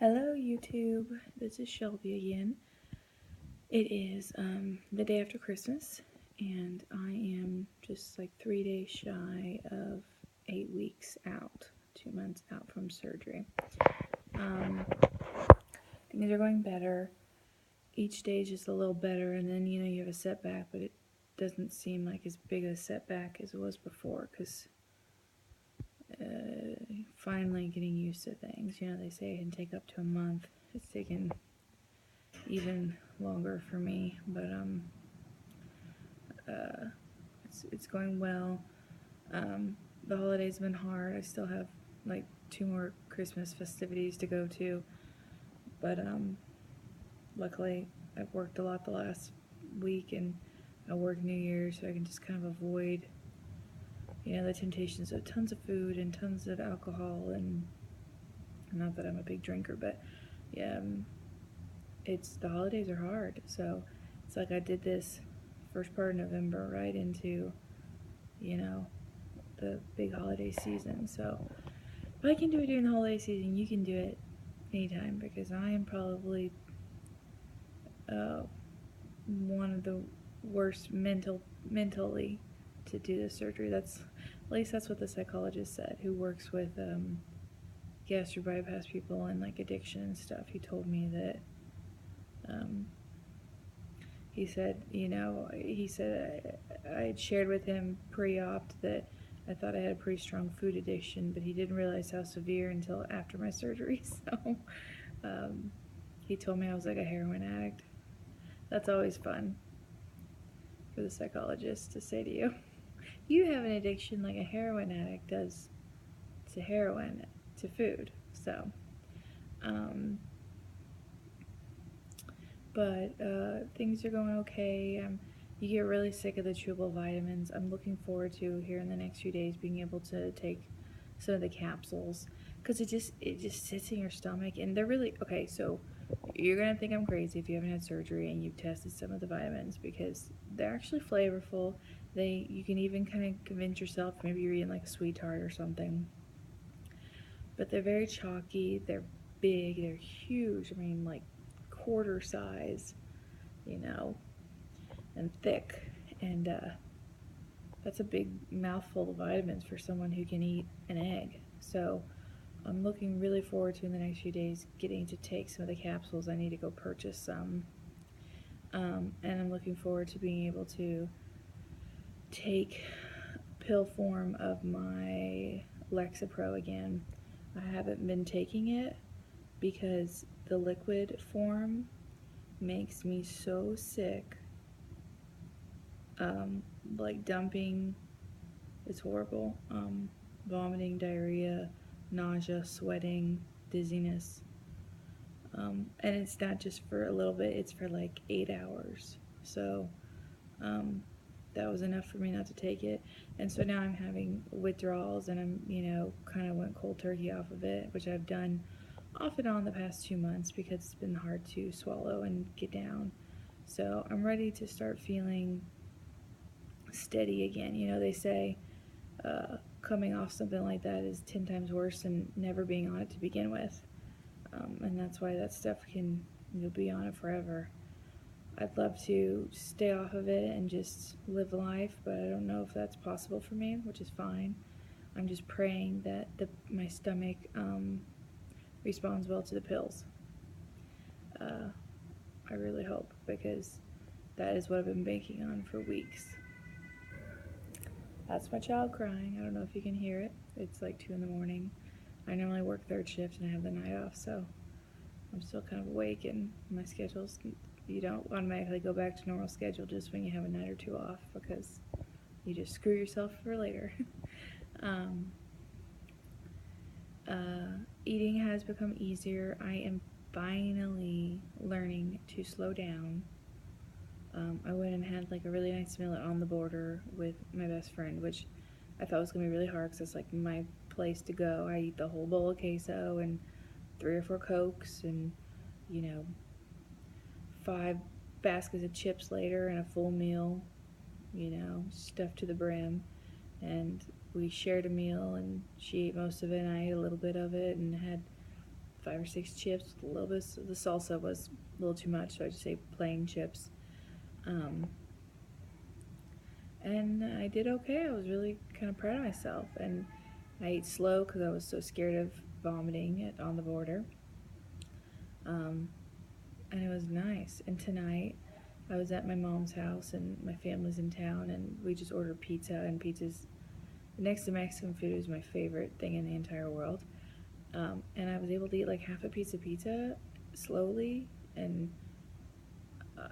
Hello YouTube, this is Shelby again. It is the day after Christmas and I am just like 3 days shy of 8 weeks out, 2 months out from surgery. Things are going better. Each day is just a little better, and then you have a setback, but it doesn't seem like as big a setback as it was before because finally getting used to things. They say it can take up to a month. It's taken even longer for me, but it's going well. The holidays have been hard. I still have like 2 more Christmas festivities to go to, but luckily I've worked a lot the last week, and I work New Year's, so I can just kind of avoid the temptations of tons of food and tons of alcohol. And not that I'm a big drinker, but yeah, it's the holidays are hard, so it's like I did this first part of November right into the big holiday season. So if I can do it during the holiday season, you can do it anytime, because I am probably one of the worst mentally to do this surgery. At least that's what the psychologist said, who works with gastric bypass people and like addiction and stuff. He told me that he said I had shared with him pre-op that I thought I had a pretty strong food addiction, but he didn't realize how severe until after my surgery. So he told me I was like a heroin addict. That's always fun for the psychologist to say to you. You have an addiction like a heroin addict does to heroin, to food. So, but things are going okay. You get really sick of the chewable vitamins. I'm looking forward to, here in the next few days, being able to take some of the capsules, because it just sits in your stomach, and they're really okay. So you're gonna think I'm crazy if you haven't had surgery and you've tested some of the vitamins, because they're actually flavorful. You can even kind of convince yourself maybe you're eating like a sweetheart or something, but they're very chalky. They're big. They're huge. I mean, like quarter size, you know, and thick, and that's a big mouthful of vitamins for someone who can eat an egg. So I'm looking really forward to, in the next few days, getting to take some of the capsules. I need to go purchase some. And I'm looking forward to being able to take pill form of my Lexapro again. I haven't been taking it because the liquid form makes me so sick. Like dumping, it's horrible. Vomiting, diarrhea, nausea, sweating, dizziness. And it's not just for a little bit, it's for like 8 hours. So that was enough for me not to take it. And so now I'm having withdrawals, and I'm, kind of went cold turkey off of it, which I've done off and on the past 2 months because it's been hard to swallow and get down. So I'm ready to start feeling steady again. They say coming off something like that is 10 times worse than never being on it to begin with. And that's why that stuff you'll be on it forever. I'd love to stay off of it and just live life, but I don't know if that's possible for me, which is fine. I'm just praying that my stomach responds well to the pills. I really hope, because that is what I've been banking on for weeks. That's my child crying. I don't know if you can hear it. It's like 2 in the morning. I normally work third shift and I have the night off, so I'm still kind of awake, and my schedule's, you don't automatically go back to normal schedule just when you have a night or 2 off, because you just screw yourself for later. Eating has become easier. I am finally learning to slow down. I went and had like a really nice meal at On the Border with my best friend, which I thought was going to be really hard because it's like my place to go. I eat the whole bowl of queso and 3 or 4 Cokes and, 5 baskets of chips later and a full meal, stuffed to the brim. And we shared a meal, and she ate most of it and I ate a little bit of it, and had 5 or 6 chips with a little bit of the salsa was a little too much, so I just say plain chips. Um, and I did okay. I was really kind of proud of myself, and I ate slow because I was so scared of vomiting on the border. Um, and it was nice. And tonight, I was at my mom's house, and my family's in town, and we just ordered pizza. And pizza's next to Mexican food is my favorite thing in the entire world. And I was able to eat like half a piece of pizza slowly and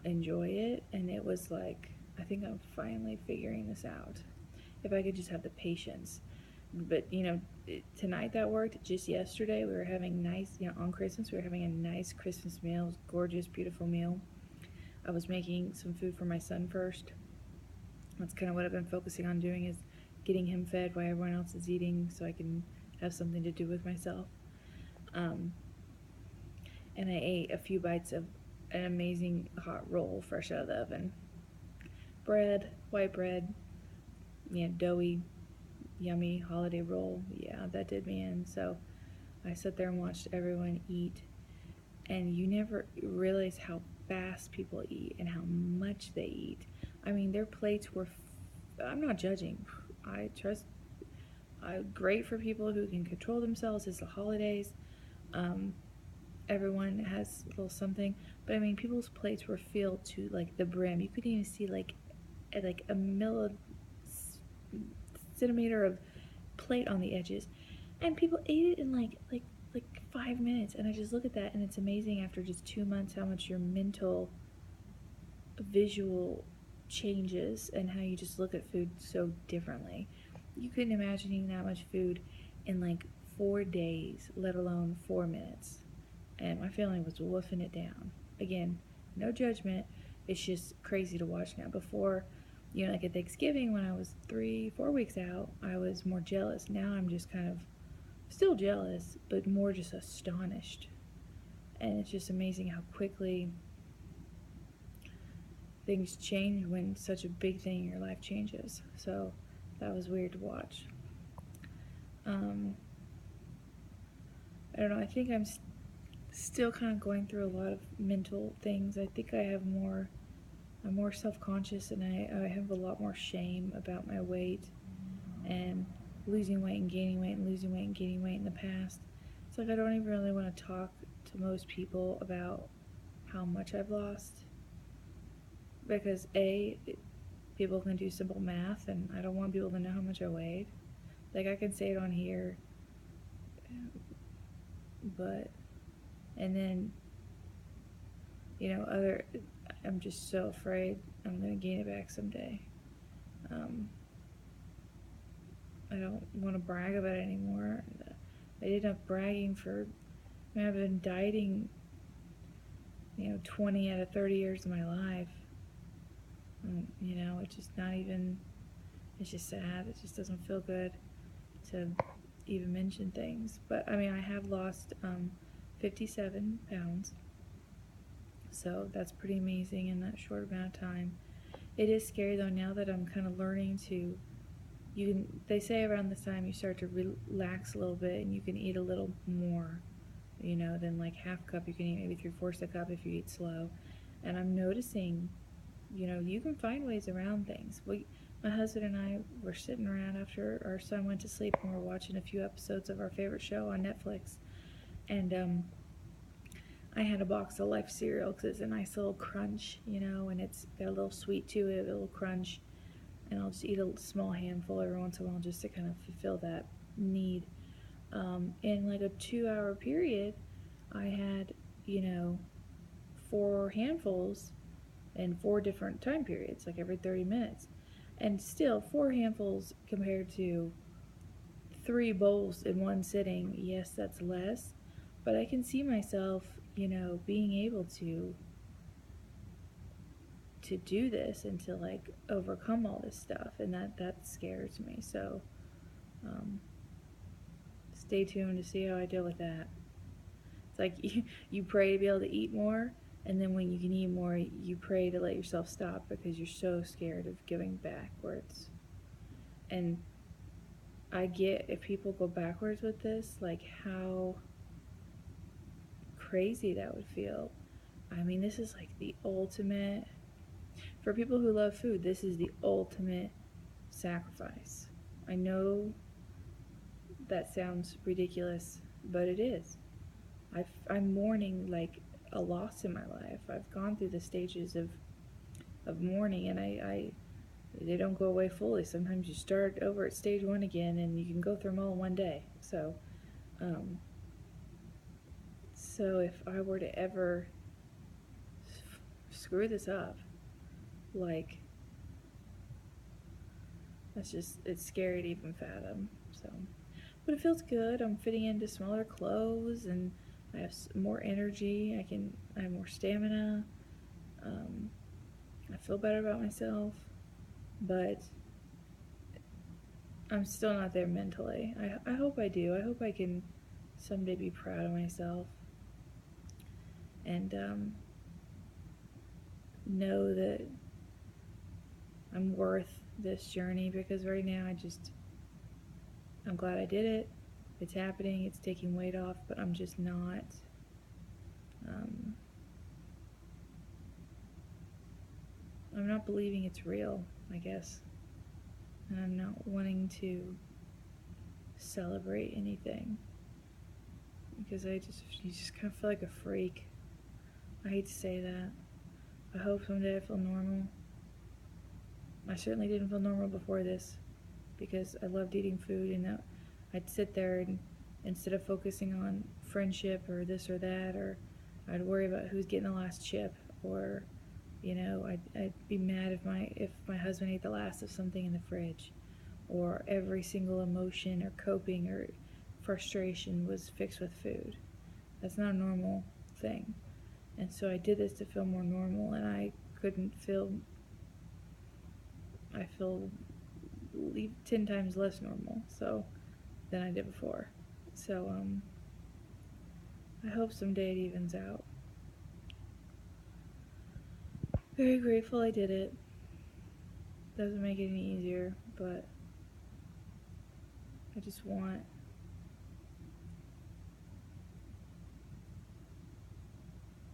enjoy it. And it was like, I think I'm finally figuring this out. If I could just have the patience. But, tonight that worked. Just yesterday, we were having nice, on Christmas, we were having a nice Christmas meal, gorgeous, beautiful meal. I was making some food for my son first. That's kind of what I've been focusing on doing, is getting him fed while everyone else is eating so I can have something to do with myself. And I ate a few bites of an amazing hot roll fresh out of the oven. Bread, white bread, doughy, yummy holiday roll. Yeah, that did me in. So I sat there and watched everyone eat, and you never realize how fast people eat and how much they eat. I mean, their plates were, I'm not judging. I trust, great for people who can control themselves. It's the holidays. Everyone has a little something, but I mean, people's plates were filled to like the brim. You couldn't even see like a centimeter of plate on the edges, and people ate it in like 5 minutes. And I just look at that, and it's amazing after just 2 months how much your mental visual changes and how you just look at food so differently. You couldn't imagine eating that much food in like 4 days, let alone 4 minutes. And my family was wolfing it down. Again, no judgment. It's just crazy to watch now. Before, like at Thanksgiving when I was 3-4 weeks out, I was more jealous. Now I'm just kind of still jealous, but more just astonished. And it's just amazing how quickly things change when such a big thing in your life changes. So that was weird to watch. I don't know. I think I'm still kind of going through a lot of mental things. I think I'm more self-conscious, and I have a lot more shame about my weight and losing weight and gaining weight and losing weight and gaining weight in the past. It's like I don't even really want to talk to most people about how much I've lost, because people can do simple math, and I don't want people to know how much I weighed. Like, I can say it on here, but, and then, I'm just so afraid I'm going to gain it back someday. I don't want to brag about it anymore. I did enough bragging I've been dieting, 20 out of 30 years of my life. It's just not even, it's just sad. It just doesn't feel good to even mention things. But, I have lost 57 pounds. So that's pretty amazing in that short amount of time. It is scary though, now that I'm kind of learning to, they say around this time you start to relax a little bit, and you can eat a little more, than like half cup. You can eat maybe 3/4 a cup if you eat slow. And I'm noticing, you can find ways around things. My husband and I were sitting around after our son went to sleep, and we're watching a few episodes of our favorite show on Netflix. And I had a box of Life cereal because it's a nice little crunch, and it's got a little sweet to it, a little crunch. And I'll just eat a small handful every once in a while just to kind of fulfill that need. In like a 2-hour period, I had, 4 handfuls in 4 different time periods, like every 30 minutes. And still, 4 handfuls compared to 3 bowls in one sitting, yes, that's less. But I can see myself, being able to do this and to like overcome all this stuff, and that scares me. So stay tuned to see how I deal with that. It's like you pray to be able to eat more, and then when you can eat more, you pray to let yourself stop because you're so scared of going backwards. And I get if people go backwards with this, like how crazy that would feel. I mean, this is like the ultimate, for people who love food, this is the ultimate sacrifice. I know that sounds ridiculous, but it is. I'm mourning like a loss in my life. I've gone through the stages of mourning, and they don't go away fully. Sometimes you start over at stage one again, and you can go through them all in one day. Um, so if I were to ever screw this up, like, it's scary to even fathom. So, but it feels good. I'm fitting into smaller clothes, and I have more energy. I have more stamina. I feel better about myself, but I'm still not there mentally. I hope I do. I hope I can someday be proud of myself and know that I'm worth this journey, because right now I'm glad I did it. It's happening. It's taking weight off, but I'm just not. I'm not believing it's real, I guess. And I'm not wanting to celebrate anything, because you just kind of feel like a freak. I hate to say that. I hope someday I feel normal. I certainly didn't feel normal before this, because I loved eating food, and I'd sit there and instead of focusing on friendship or this or that, or I'd worry about who's getting the last chip, or I'd be mad if my husband ate the last of something in the fridge, or every single emotion or coping or frustration was fixed with food. That's not a normal thing. And so I did this to feel more normal, and I feel 10 times less normal than I did before. So I hope someday it evens out. Very grateful I did it. Doesn't make it any easier, but I just want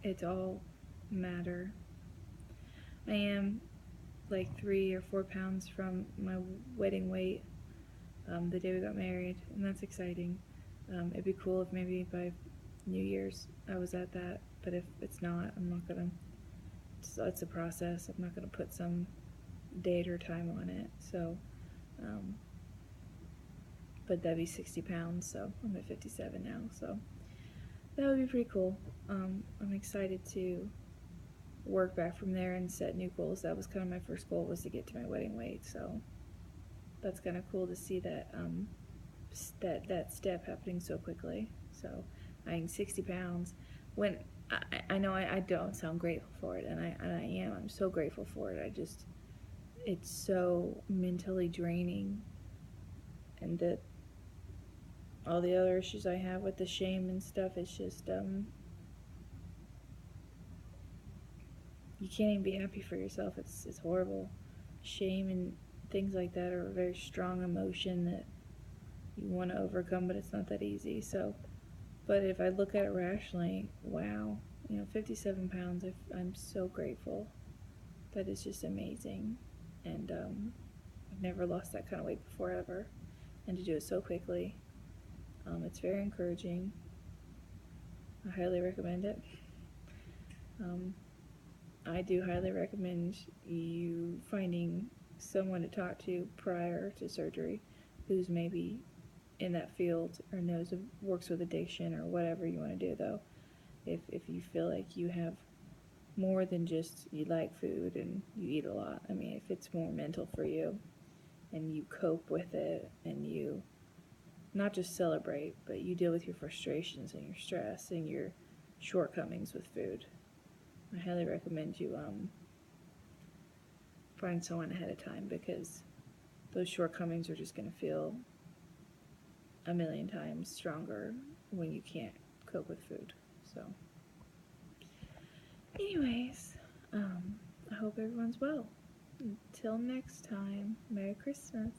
it to all matter. I am like 3 or 4 pounds from my wedding weight the day we got married, and that's exciting. It'd be cool if maybe by New Year's I was at that, but if it's not, I'm not gonna. It's a process. I'm not gonna put some date or time on it. So, but that'd be 60 pounds. So I'm at 57 now. So that would be pretty cool. I'm excited to work back from there and set new goals. That was kind of my first goal, was to get to my wedding weight. So that's kind of cool to see that that step happening so quickly. So I'm 60 pounds. When I know I don't sound grateful for it, and I am. I'm so grateful for it. It's so mentally draining, and that all the other issues I have with the shame and stuff, it's just you can't even be happy for yourself. It's horrible. Shame and things like that are a very strong emotion that you want to overcome, but it's not that easy. So, but if I look at it rationally, wow, 57 pounds, I'm so grateful. That is just amazing. And I've never lost that kind of weight before, ever. And to do it so quickly, it's very encouraging. I highly recommend it. I do highly recommend you finding someone to talk to prior to surgery who's maybe in that field or works with addiction or whatever you want to do, though. If you feel like you have more than just you like food and you eat a lot. I mean, if it's more mental for you and you cope with it, and you not just celebrate, but you deal with your frustrations and your stress and your shortcomings with food, I highly recommend you find someone ahead of time, because those shortcomings are just going to feel a million times stronger when you can't cope with food. So anyways, I hope everyone's well. Until next time, Merry Christmas.